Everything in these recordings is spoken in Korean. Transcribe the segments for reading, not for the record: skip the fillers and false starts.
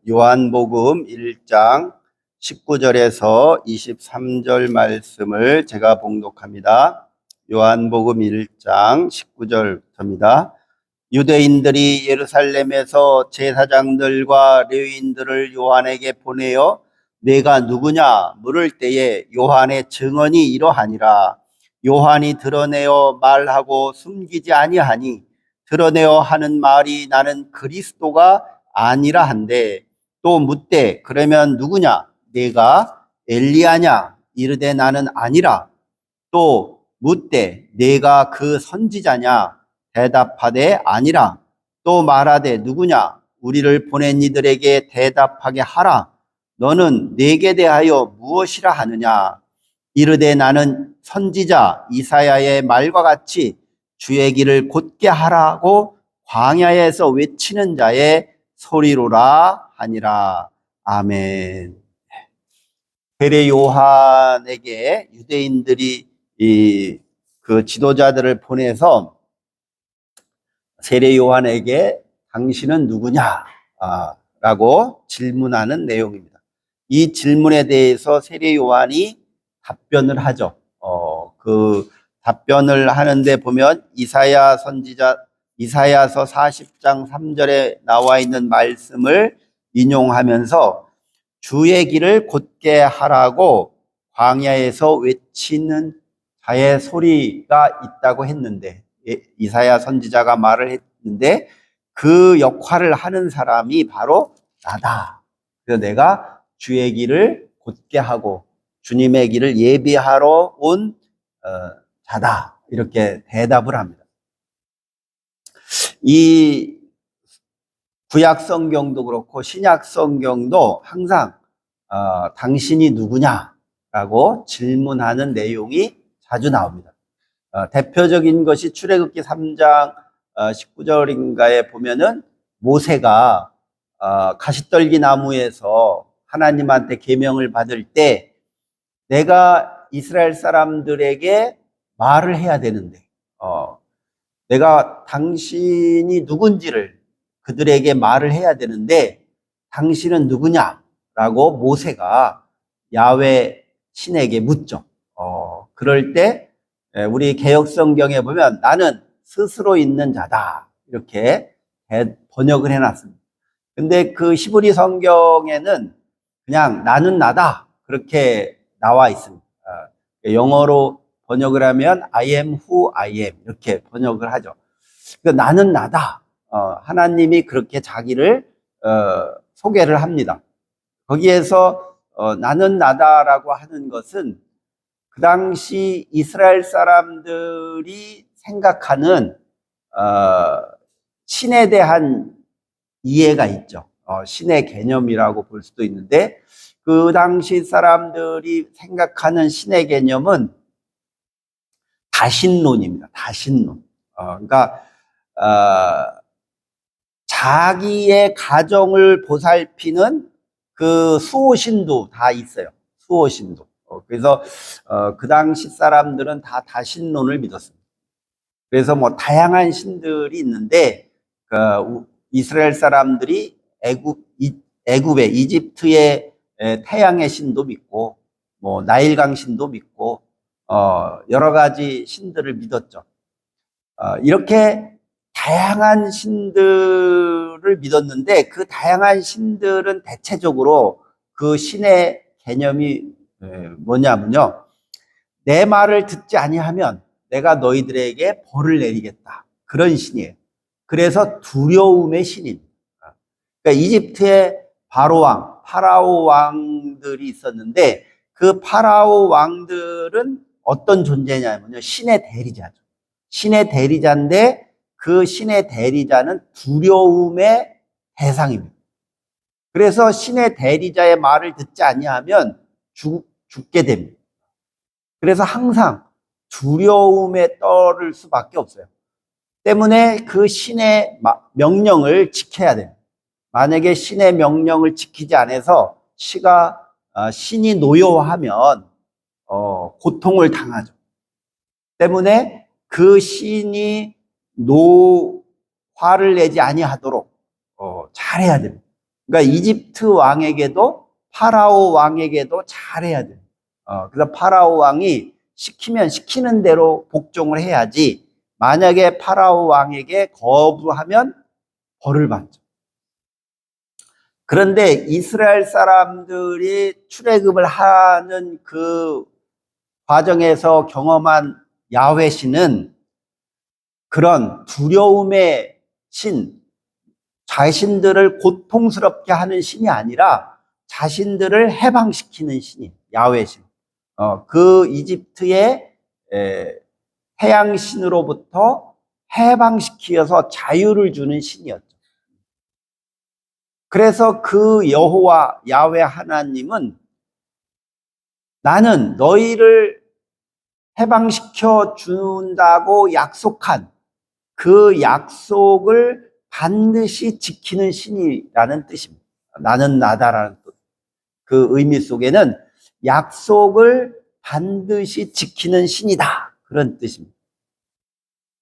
요한복음 1장 19절에서 23절 말씀을 제가 봉독합니다. 요한복음 1장 19절입니다. 유대인들이 예루살렘에서 제사장들과 레위인들을 요한에게 보내어 네가 누구냐 물을 때에 요한의 증언이 이러하니라. 요한이 드러내어 말하고 숨기지 아니하니 드러내어 하는 말이 나는 그리스도가 아니라 한데, 또 묻되 그러면 누구냐? 네가 엘리야냐? 이르되 나는 아니라. 또 묻되 네가 그 선지자냐? 대답하되 아니라. 또 말하되 누구냐? 우리를 보낸 이들에게 대답하게 하라. 너는 내게 대하여 무엇이라 하느냐? 이르되 나는 선지자 이사야의 말과 같이 주의 길을 곧게 하라고 광야에서 외치는 자의 소리로라 하니라. 아멘. 세례 요한에게 유대인들이 그 지도자들을 보내서 세례 요한에게 당신은 누구냐? 라고 질문하는 내용입니다. 이 질문에 대해서 세례 요한이 답변을 하죠. 그 답변을 하는데 보면 이사야서 40장 3절에 나와 있는 말씀을 인용하면서 주의 길을 곧게 하라고 광야에서 외치는 자의 소리가 있다고 했는데, 이사야 선지자가 말을 했는데 그 역할을 하는 사람이 바로 나다. 그래서 내가 주의 길을 곧게 하고 주님의 길을 예비하러 온 자다. 이렇게 대답을 합니다. 이 구약 성경도 그렇고 신약 성경도 항상 당신이 누구냐라고 질문하는 내용이 자주 나옵니다. 대표적인 것이 출애굽기 3장 19절인가에 보면은 모세가 가시떨기 나무에서 하나님한테 계명을 받을 때 내가 이스라엘 사람들에게 말을 해야 되는데 내가 당신이 누군지를 그들에게 말을 해야 되는데 당신은 누구냐라고 모세가 야훼 신에게 묻죠. 그럴 때 우리 개역 성경에 보면 나는 스스로 있는 자다 이렇게 번역을 해놨습니다. 근데 그 히브리 성경에는 그냥 나는 나다 그렇게 나와 있습니다. 영어로 번역을 하면 I am who I am 이렇게 번역을 하죠. 그러니까 나는 나다. 하나님이 그렇게 자기를 소개를 합니다. 거기에서 나는 나다라고 하는 것은 그 당시 이스라엘 사람들이 생각하는 신에 대한 이해가 있죠. 신의 개념이라고 볼 수도 있는데 그 당시 사람들이 생각하는 신의 개념은 다신론입니다. 다신론. 그러니까 자기의 가정을 보살피는 그 수호신도 다 있어요. 수호신도. 그래서 그 당시 사람들은 다 다신론을 믿었습니다. 그래서 뭐 다양한 신들이 있는데 이스라엘 사람들이 애굽의 이집트의 태양의 신도 믿고 뭐 나일강 신도 믿고 여러 가지 신들을 믿었죠. 이렇게 다양한 신들을 믿었는데 그 다양한 신들은 대체적으로 그 신의 개념이 뭐냐면요. 내 말을 듣지 아니하면 내가 너희들에게 벌을 내리겠다. 그런 신이에요. 그래서 두려움의 신입니다. 그러니까 이집트의 파라오 왕들이 있었는데 그 파라오 왕들은 어떤 존재냐면요. 신의 대리자죠. 신의 대리자인데 그 신의 대리자는 두려움의 대상입니다. 그래서 신의 대리자의 말을 듣지 아니하면 죽게 됩니다. 그래서 항상 두려움에 떨을 수밖에 없어요. 때문에 그 신의 명령을 지켜야 됩니다. 만약에 신의 명령을 지키지 않아서 신이 노여워하면 고통을 당하죠. 때문에 그 신이 화를 내지 아니하도록 잘해야 됩니다. 그러니까 이집트 왕에게도 파라오 왕에게도 잘해야 돼. 그래서 파라오 왕이 시키면 시키는 대로 복종을 해야지. 만약에 파라오 왕에게 거부하면 벌을 받죠. 그런데 이스라엘 사람들이 출애굽을 하는 그 과정에서 경험한 야훼 신은 그런 두려움의 신, 자신들을 고통스럽게 하는 신이 아니라 자신들을 해방시키는 신이 야훼 신. 그 이집트의 태양 신으로부터 해방시키어서 자유를 주는 신이었죠. 그래서 그 여호와 야훼 하나님은 나는 너희를 해방시켜 준다고 약속한 그 약속을 반드시 지키는 신이라는 뜻입니다. 나는 나다라는 뜻. 그 의미 속에는 약속을 반드시 지키는 신이다. 그런 뜻입니다.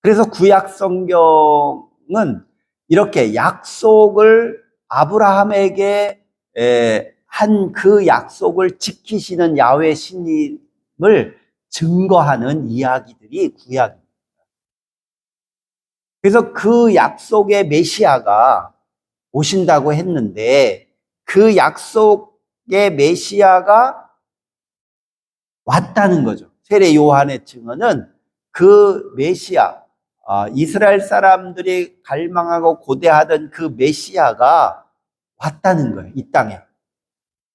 그래서 구약 성경은 이렇게 약속을 아브라함에게 한 그 약속을 지키시는 야훼 신임을 증거하는 이야기들이 구약입니다. 그래서 그 약속의 메시아가 오신다고 했는데 그 약속의 메시아가 왔다는 거죠. 세례 요한의 증언은 그 메시아, 이스라엘 사람들이 갈망하고 고대하던 그 메시아가 왔다는 거예요. 이 땅에.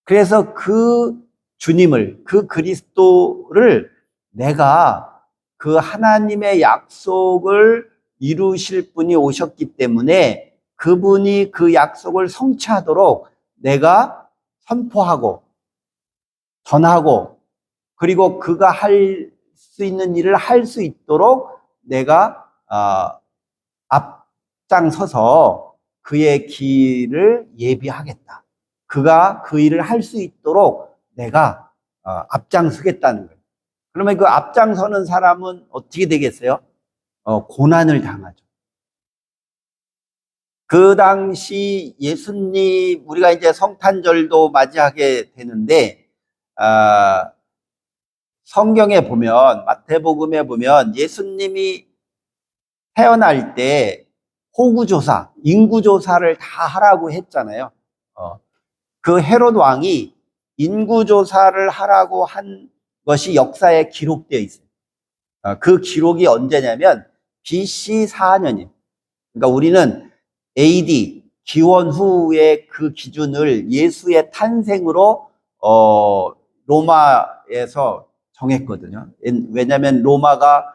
그래서 그 주님을, 그 그리스도를 내가 그 하나님의 약속을 이루실 분이 오셨기 때문에 그분이 그 약속을 성취하도록 내가 선포하고 전하고 그리고 그가 할 수 있는 일을 할 수 있도록 내가 앞장서서 그의 길을 예비하겠다. 그가 그 일을 할 수 있도록 내가 앞장서겠다는 거예요. 그러면 그 앞장서는 사람은 어떻게 되겠어요? 고난을 당하죠. 그 당시 예수님, 우리가 이제 성탄절도 맞이하게 되는데, 성경에 보면, 마태복음에 보면 예수님이 태어날 때 호구조사, 인구조사를 다 하라고 했잖아요. 그 헤롯 왕이 인구조사를 하라고 한 것이 역사에 기록되어 있어요. 그 기록이 언제냐면 BC 4년이에요. 그러니까 우리는 AD, 기원 후의 그 기준을 예수의 탄생으로 로마에서 정했거든요. 왜냐하면 로마가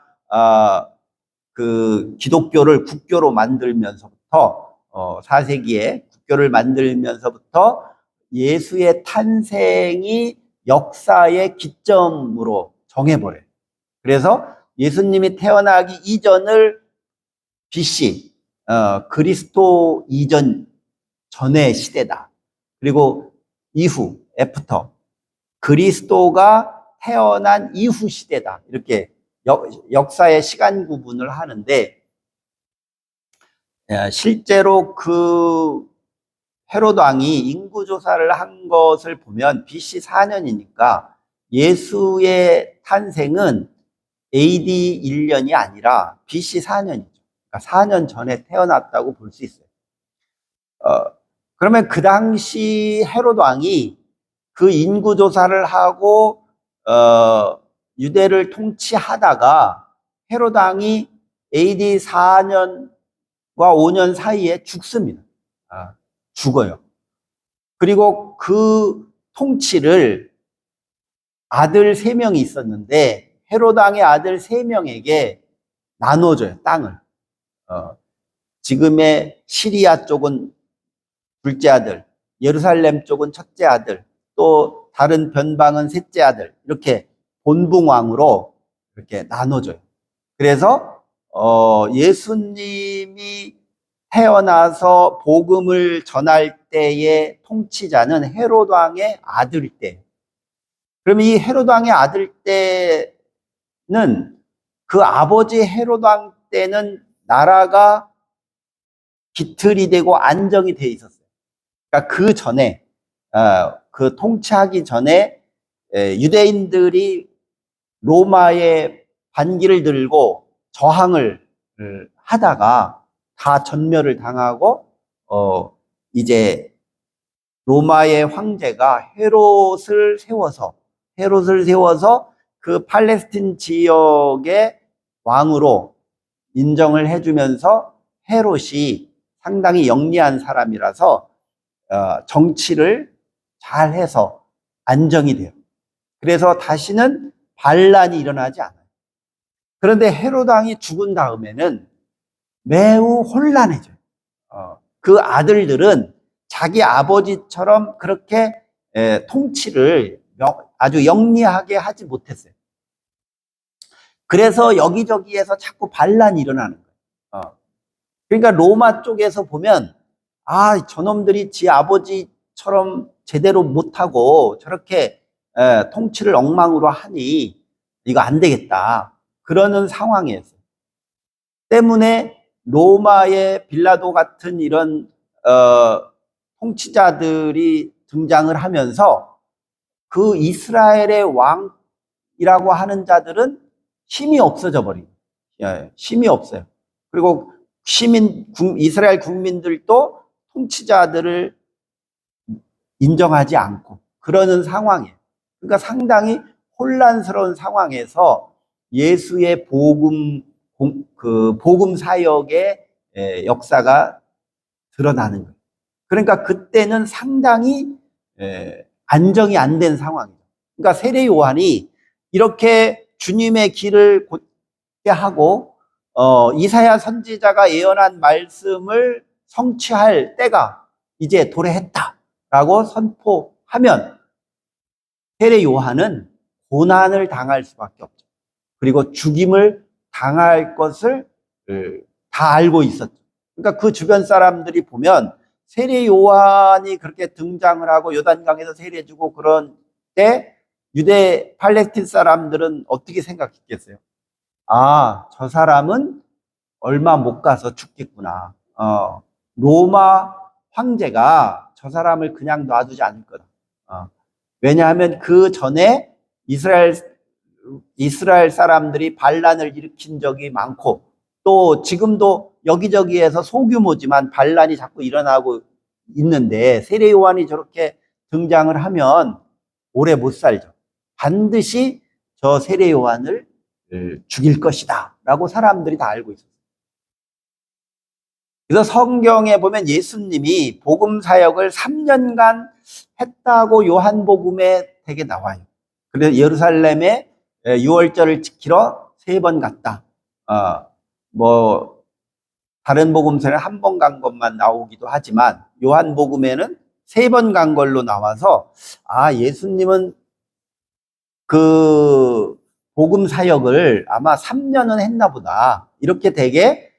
그 기독교를 국교로 만들면서부터 4세기에 국교를 만들면서부터 예수의 탄생이 역사의 기점으로 정해버려요. 그래서 예수님이 태어나기 이전을 BC, 그리스도 이전 전의 시대다. 그리고 이후, 애프터, 그리스도가 태어난 이후 시대다. 이렇게 역사의 시간 구분을 하는데 실제로 그 헤롯 왕이 인구조사를 한 것을 보면 BC 4년이니까 예수의 탄생은 AD 1년이 아니라 BC 4년이죠. 그러니까 4년 전에 태어났다고 볼 수 있어요. 그러면 그 당시 헤롯 왕이 그 인구조사를 하고 유대를 통치하다가 헤롯 왕이 AD 4년과 5년 사이에 죽습니다. 죽어요. 그리고 그 통치를 아들 3명이 있었는데 헤롯 왕의 아들 3명에게 나눠줘요, 땅을. 지금의 시리아 쪽은 둘째 아들, 예루살렘 쪽은 첫째 아들, 또 다른 변방은 셋째 아들, 이렇게 본붕왕으로 이렇게 나눠줘요. 그래서 예수님이 태어나서 복음을 전할 때의 통치자는 헤롯 왕의 아들 때. 그러면 이 헤롯 왕의 아들 때는 그 아버지 헤롯 왕 때는 나라가 기틀이 되고 안정이 돼 있었어요. 그러니까 그 전에 그 통치하기 전에 유대인들이 로마의 반기를 들고 저항을 하다가 다 전멸을 당하고 이제 로마의 황제가 헤롯을 세워서 그 팔레스틴 지역의 왕으로 인정을 해주면서 헤롯이 상당히 영리한 사람이라서 정치를 잘 해서 안정이 돼요. 그래서 다시는 반란이 일어나지 않아요. 그런데 헤롯 왕이 죽은 다음에는 매우 혼란해져요. 그 아들들은 자기 아버지처럼 그렇게 통치를 아주 영리하게 하지 못했어요. 그래서 여기저기에서 자꾸 반란이 일어나는 거예요. 그러니까 로마 쪽에서 보면 저놈들이 지 아버지처럼 제대로 못하고 저렇게 통치를 엉망으로 하니 이거 안 되겠다. 그러는 상황이었어요. 때문에 로마의 빌라도 같은 이런 통치자들이 등장을 하면서 그 이스라엘의 왕이라고 하는 자들은 힘이 없어져 버린 거예요. 힘이 없어요. 그리고 이스라엘 국민들도 통치자들을 인정하지 않고 그러는 상황이에요. 그러니까 상당히 혼란스러운 상황에서 예수의 복음 사역의 역사가 드러나는 거예요. 그러니까 그때는 상당히 안정이 안 된 상황이죠. 그러니까 세례 요한이 이렇게 주님의 길을 곧게 하고 이사야 선지자가 예언한 말씀을 성취할 때가 이제 도래했다라고 선포하면 세례 요한은 고난을 당할 수밖에 없죠. 그리고 죽임을 당할 것을 다 알고 있었죠. 그러니까 그 주변 사람들이 보면 세례 요한이 그렇게 등장을 하고 요단강에서 세례주고 그런 때 유대 팔레스틴 사람들은 어떻게 생각했겠어요? 저 사람은 얼마 못 가서 죽겠구나. 로마 황제가 저 사람을 그냥 놔두지 않을 거다. 왜냐하면 그 전에 이스라엘 사람들이 반란을 일으킨 적이 많고 또 지금도 여기저기에서 소규모지만 반란이 자꾸 일어나고 있는데 세례 요한이 저렇게 등장을 하면 오래 못 살죠. 반드시 저 세례 요한을 죽일 것이다 라고 사람들이 다 알고 있어요. 그래서 성경에 보면 예수님이 복음 사역을 3년간 했다고 요한복음에 되게 나와요. 그래서 예루살렘에 유월절을 지키러 3번 갔다. 다른 복음서는 한 번 간 것만 나오기도 하지만 요한복음에는 3번 간 걸로 나와서 예수님은 그 복음 사역을 아마 3년은 했나 보다. 이렇게 되게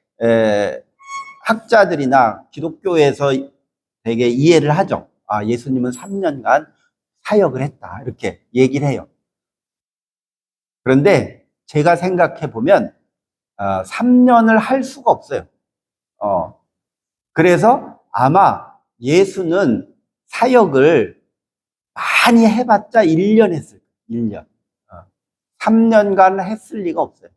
학자들이나 기독교에서 되게 이해를 하죠. 예수님은 3년간 사역을 했다. 이렇게 얘기를 해요. 그런데 제가 생각해 보면 3년을 할 수가 없어요. 그래서 아마 예수는 사역을 많이 해봤자 1년 했을 거예요. 1년. 3년간 했을 리가 없어요.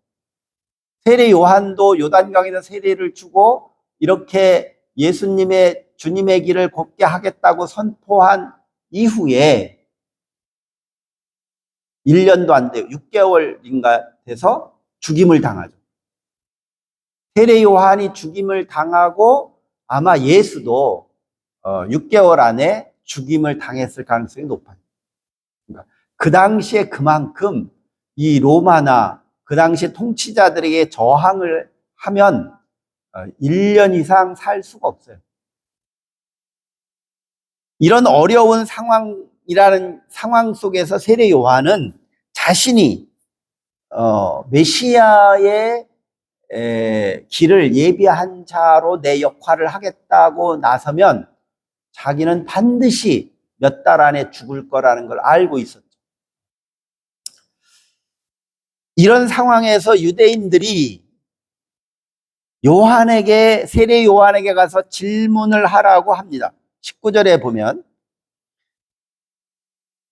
세례 요한도 요단강에서 세례를 주고 이렇게 주님의 길을 걷게 하겠다고 선포한 이후에 1년도 안 돼요. 6개월인가 돼서 죽임을 당하죠. 세례 요한이 죽임을 당하고 아마 예수도 6개월 안에 죽임을 당했을 가능성이 높아요. 그러니까 그 당시에 그만큼 이 로마나 그 당시 통치자들에게 저항을 하면 1년 이상 살 수가 없어요. 이런 어려운 상황 속에서 세례 요한은 자신이 메시아의 길을 예비한 자로 내 역할을 하겠다고 나서면 자기는 반드시 몇 달 안에 죽을 거라는 걸 알고 있었죠. 이런 상황에서 유대인들이 세례 요한에게 가서 질문을 하라고 합니다. 19절에 보면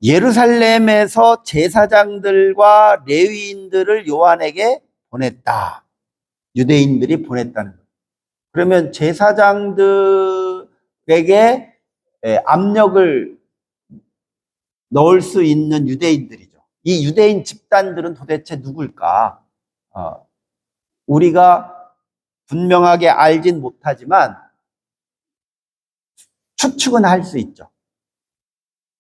예루살렘에서 제사장들과 레위인들을 요한에게 보냈다. 유대인들이 보냈다는 거예요. 그러면 제사장들에게 압력을 넣을 수 있는 유대인들이죠. 이 유대인 집단들은 도대체 누굴까? 우리가 분명하게 알진 못하지만 추측은 할 수 있죠.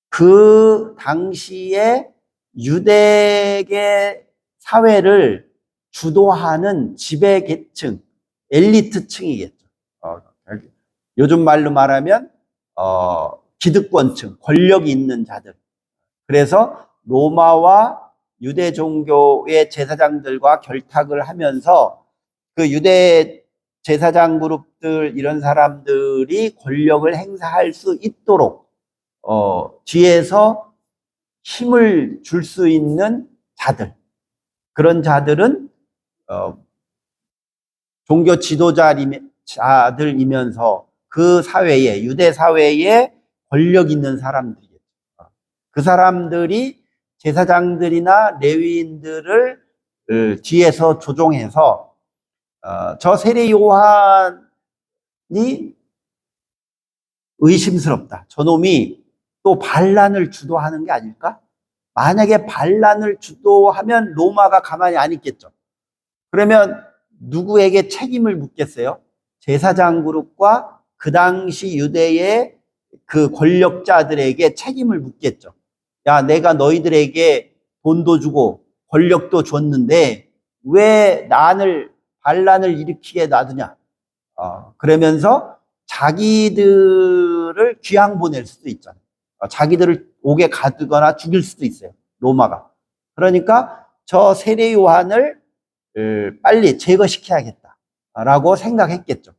그 당시에 유대계 사회를 주도하는 지배계층, 엘리트층이겠죠. 요즘 말로 말하면 기득권층, 권력이 있는 자들. 그래서 로마와 유대 종교의 제사장들과 결탁을 하면서 그 유대 제사장 그룹들 이런 사람들이 권력을 행사할 수 있도록 뒤에서 힘을 줄 수 있는 자들, 그런 자들은 종교 지도자들이면서 그 사회에, 유대 사회에 권력 있는 사람들이겠죠. 그 사람들이 제사장들이나 레위인들을 뒤에서 조종해서 저 세례 요한이 의심스럽다. 저놈이 또 반란을 주도하는 게 아닐까? 만약에 반란을 주도하면 로마가 가만히 안 있겠죠. 그러면 누구에게 책임을 묻겠어요? 제사장 그룹과 그 당시 유대의 그 권력자들에게 책임을 묻겠죠. 야, 내가 너희들에게 돈도 주고 권력도 줬는데 왜 반란을 일으키게 놔두냐? 그러면서 자기들을 귀양 보낼 수도 있잖아요. 자기들을 옥에 가두거나 죽일 수도 있어요. 로마가. 그러니까 저 세례 요한을 빨리 제거시켜야겠다라고 생각했겠죠.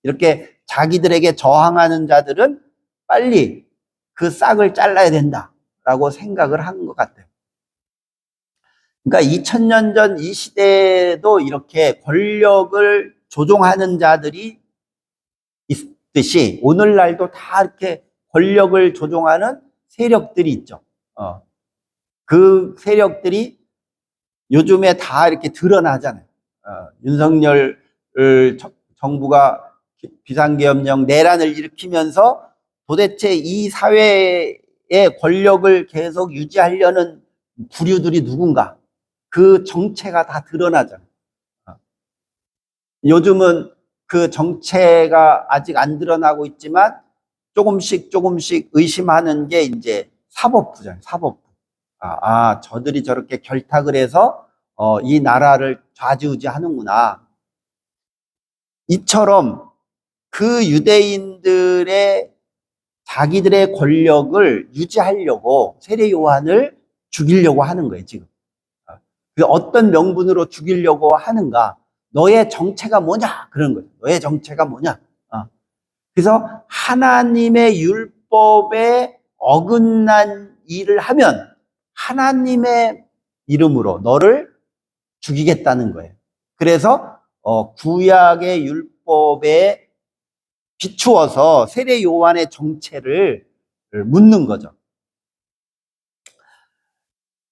이렇게 자기들에게 저항하는 자들은 빨리 그 싹을 잘라야 된다라고 생각을 한 것 같아요. 그러니까 2000년 전 이 시대에도 이렇게 권력을 조종하는 자들이 있듯이 오늘날도 다 이렇게 권력을 조종하는 세력들이 있죠. 그 세력들이 요즘에 다 이렇게 드러나잖아요. 윤석열 정부가 비상계엄령 내란을 일으키면서 도대체 이 사회의 권력을 계속 유지하려는 부류들이 누군가, 그 정체가 다 드러나잖아요. 요즘은 그 정체가 아직 안 드러나고 있지만 조금씩 의심하는 게 이제 사법부잖아요. 사법부. 저들이 저렇게 결탁을 해서 이 나라를 좌지우지하는구나. 이처럼 그 유대인들의 자기들의 권력을 유지하려고 세례 요한을 죽이려고 하는 거예요, 지금. 어떤 명분으로 죽이려고 하는가? 너의 정체가 뭐냐? 그런 거예요. 너의 정체가 뭐냐? 그래서 하나님의 율법에 어긋난 일을 하면 하나님의 이름으로 너를 죽이겠다는 거예요. 그래서 구약의 율법에 비추어서 세례 요한의 정체를 묻는 거죠.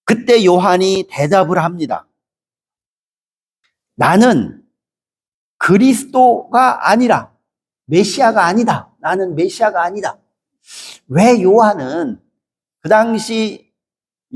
그때 요한이 대답을 합니다. 나는 그리스도가 아니라 메시아가 아니다. 나는 메시아가 아니다. 왜 요한은 그 당시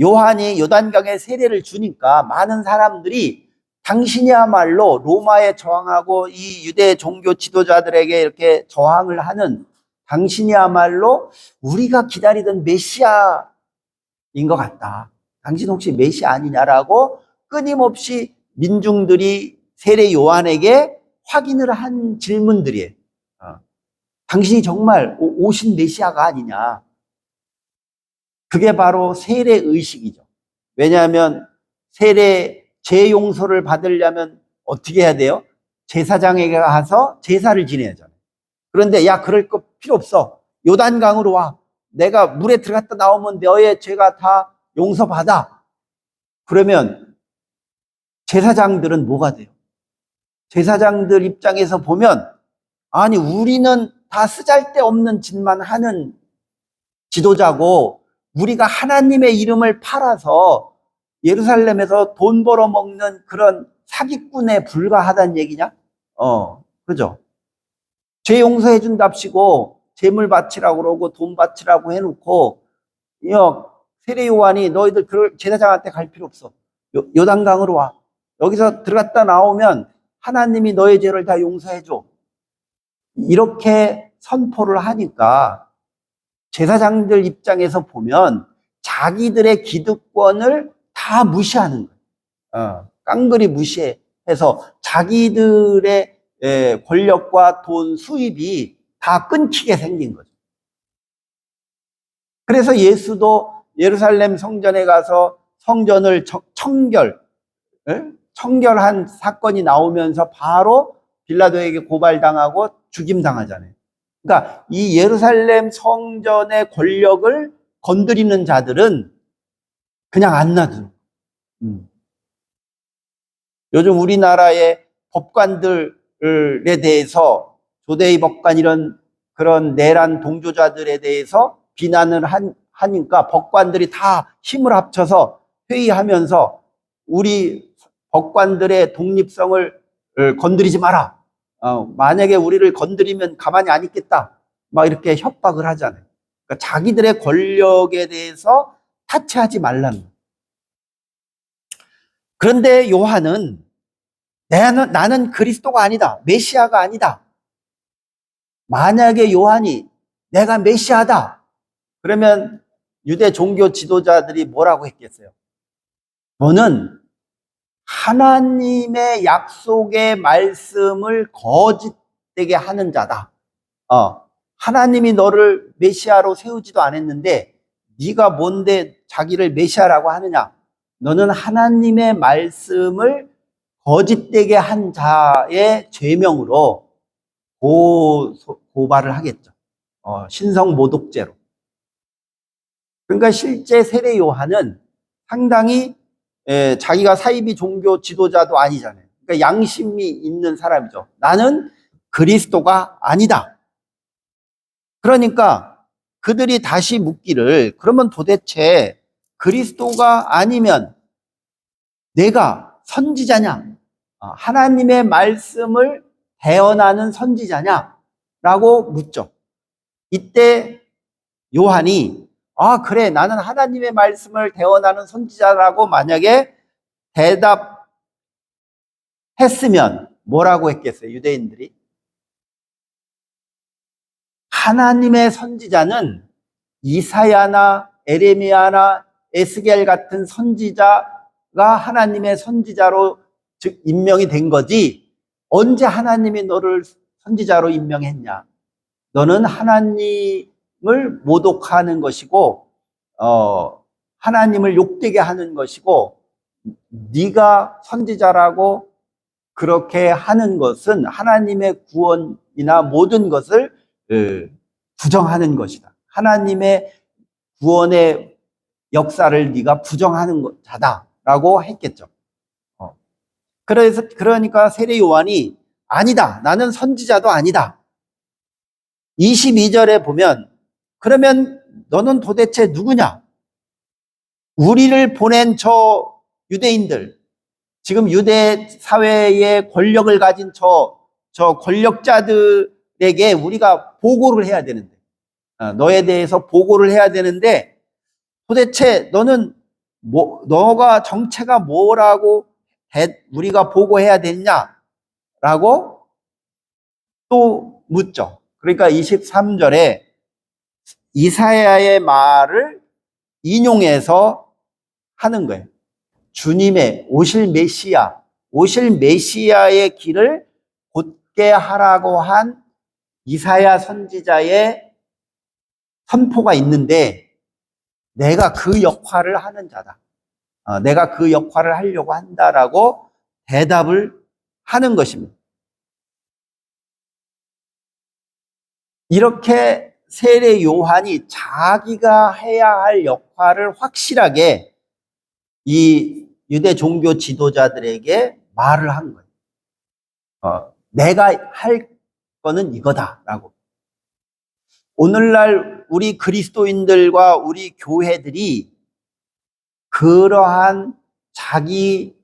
요한이 요단강에 세례를 주니까 많은 사람들이 당신이야말로 로마에 저항하고 이 유대 종교 지도자들에게 이렇게 저항을 하는 당신이야말로 우리가 기다리던 메시아인 것 같다. 당신 혹시 메시아 아니냐라고 끊임없이 민중들이 세례 요한에게 확인을 한 질문들이에요. 당신이 정말 오신 메시아가 아니냐. 그게 바로 세례 의식이죠. 왜냐하면 죄 용서를 받으려면 어떻게 해야 돼요? 제사장에게 가서 제사를 지내야 하잖아요. 그런데 야, 그럴 거 필요 없어. 요단강으로 와. 내가 물에 들어갔다 나오면 너의 죄가 다 용서받아. 그러면 제사장들은 뭐가 돼요? 제사장들 입장에서 보면 아니 우리는 다 쓰잘데없는 짓만 하는 지도자고, 우리가 하나님의 이름을 팔아서 예루살렘에서 돈 벌어먹는 그런 사기꾼에 불과하다는 얘기냐? 그죠? 죄 용서해 준답시고 재물 바치라고 그러고 돈 바치라고 해놓고, 세례 요한이 너희들 제사장한테 갈 필요 없어. 요단강으로 와. 여기서 들어갔다 나오면 하나님이 너의 죄를 다 용서해 줘. 이렇게 선포를 하니까 제사장들 입장에서 보면 자기들의 기득권을 다 무시하는 거예요. 깡그리 무시해서 자기들의 권력과 돈 수입이 다 끊기게 생긴 거죠. 그래서 예수도 예루살렘 성전에 가서 성전을 청결한 사건이 나오면서 바로 빌라도에게 고발당하고 죽임당하잖아요. 그러니까 이 예루살렘 성전의 권력을 건드리는 자들은 그냥 안 놔두는. 요즘 우리나라의 법관들에 대해서, 조대의 법관 이런 그런 내란 동조자들에 대해서 비난을 하니까 법관들이 다 힘을 합쳐서 회의하면서 우리 법관들의 독립성을 건드리지 마라. 만약에 우리를 건드리면 가만히 안 있겠다. 막 이렇게 협박을 하잖아요. 그러니까 자기들의 권력에 대해서 타치하지 말라는 거예요. 그런데 요한은 나는 그리스도가 아니다. 메시아가 아니다. 만약에 요한이 내가 메시아다. 그러면 유대 종교 지도자들이 뭐라고 했겠어요? 너는 하나님의 약속의 말씀을 거짓되게 하는 자다. 하나님이 너를 메시아로 세우지도 않았는데 네가 뭔데 자기를 메시아라고 하느냐? 너는 하나님의 말씀을 거짓되게 한 자의 죄명으로 고발을 하겠죠. 신성모독죄로. 그러니까 실제 세례 요한은 상당히 자기가 사이비 종교 지도자도 아니잖아요. 그러니까 양심이 있는 사람이죠. 나는 그리스도가 아니다. 그러니까 그들이 다시 묻기를, 그러면 도대체 그리스도가 아니면 내가 선지자냐? 하나님의 말씀을 대언하는 선지자냐라고 묻죠. 이때 요한이 그래, 나는 하나님의 말씀을 대언하는 선지자라고 만약에 대답했으면 뭐라고 했겠어요? 유대인들이 하나님의 선지자는 이사야나 에레미야나 에스겔 같은 선지자가 하나님의 선지자로 즉 임명이 된 거지, 언제 하나님이 너를 선지자로 임명했냐? 너는 하나님을 모독하는 것이고 하나님을 욕되게 하는 것이고, 네가 선지자라고 그렇게 하는 것은 하나님의 구원이나 모든 것을 부정하는 것이다. 하나님의 구원의 역사를 네가 부정하는 자다라고 했겠죠. 그러니까 세례 요한이 아니다. 나는 선지자도 아니다. 22절에 보면 그러면 너는 도대체 누구냐? 우리를 보낸 저 유대인들, 지금 유대 사회의 권력을 가진 저 권력자들에게 우리가 보고를 해야 되는데, 너에 대해서 보고를 해야 되는데 도대체 너는 너가 정체가 뭐라고 우리가 보고해야 되냐라고 또 묻죠. 그러니까 23절에 이사야의 말을 인용해서 하는 거예요. 주님의 오실 메시아의 길을 곧게 하라고 한 이사야 선지자의 선포가 있는데 내가 그 역할을 하는 자다. 내가 그 역할을 하려고 한다라고 대답을 하는 것입니다. 이렇게 세례 요한이 자기가 해야 할 역할을 확실하게 이 유대 종교 지도자들에게 말을 한 거예요. 내가 할 거는 이거다라고. 오늘날 우리 그리스도인들과 우리 교회들이 그러한 자기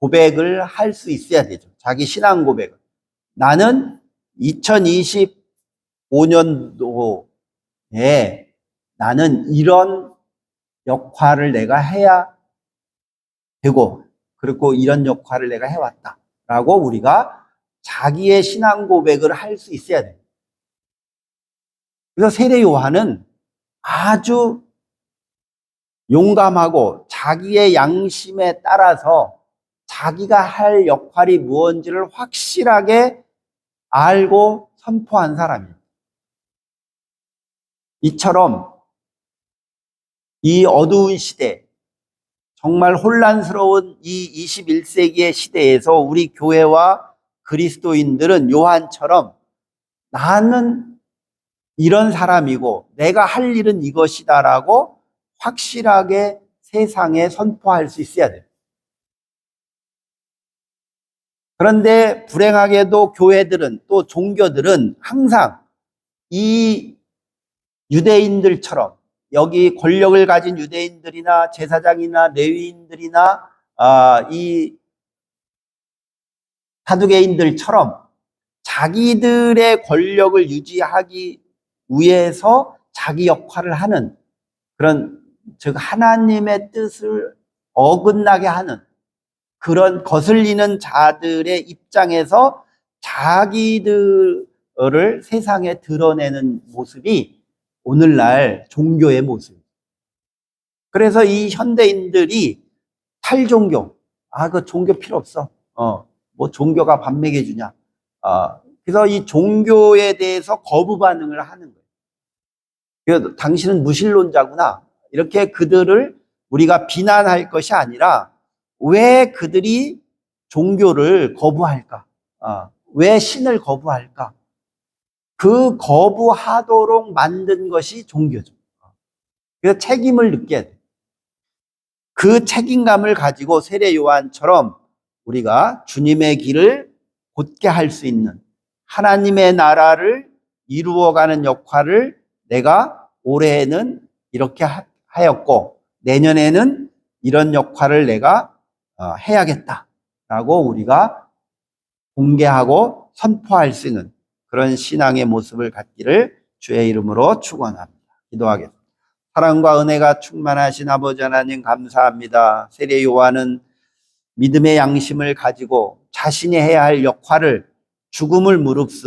고백을 할 수 있어야 되죠. 자기 신앙 고백을. 나는 2025년도에 나는 이런 역할을 내가 해야 되고, 그리고 이런 역할을 내가 해왔다 라고 우리가 자기의 신앙 고백을 할 수 있어야 돼요. 그래서 세례 요한은 아주 용감하고 자기의 양심에 따라서 자기가 할 역할이 무엇인지를 확실하게 알고 선포한 사람이에요. 이처럼 이 어두운 시대, 정말 혼란스러운 이 21세기의 시대에서 우리 교회와 그리스도인들은 요한처럼 나는 이런 사람이고 내가 할 일은 이것이다라고 확실하게 세상에 선포할 수 있어야 돼요. 그런데 불행하게도 교회들은, 또 종교들은 항상 이 유대인들처럼, 여기 권력을 가진 유대인들이나 제사장이나 레위인들이나 이 사두개인들처럼 자기들의 권력을 유지하기 위해서 자기 역할을 하는 그런, 즉 하나님의 뜻을 어긋나게 하는 그런 거슬리는 자들의 입장에서 자기들을 세상에 드러내는 모습이 오늘날 종교의 모습. 그래서 이 현대인들이 탈종교, 그 종교 필요 없어. 뭐 종교가 밥 먹여주냐. 그래서 이 종교에 대해서 거부 반응을 하는 거예요. 그래서 당신은 무신론자구나. 이렇게 그들을 우리가 비난할 것이 아니라 왜 그들이 종교를 거부할까? 왜 신을 거부할까? 그 거부하도록 만든 것이 종교죠. 그래서 책임을 느껴야 돼. 그 책임감을 가지고 세례 요한처럼 우리가 주님의 길을 곧게 할 수 있는, 하나님의 나라를 이루어가는 역할을 내가 올해는 이렇게 하였고 내년에는 이런 역할을 내가 해야겠다라고 우리가 공개하고 선포할 수 있는 그런 신앙의 모습을 갖기를 주의 이름으로 축원합니다. 기도하겠습니다. 사랑과 은혜가 충만하신 아버지 하나님 감사합니다. 세례 요한은 믿음의 양심을 가지고 자신이 해야 할 역할을, 죽음을 무릅쓰고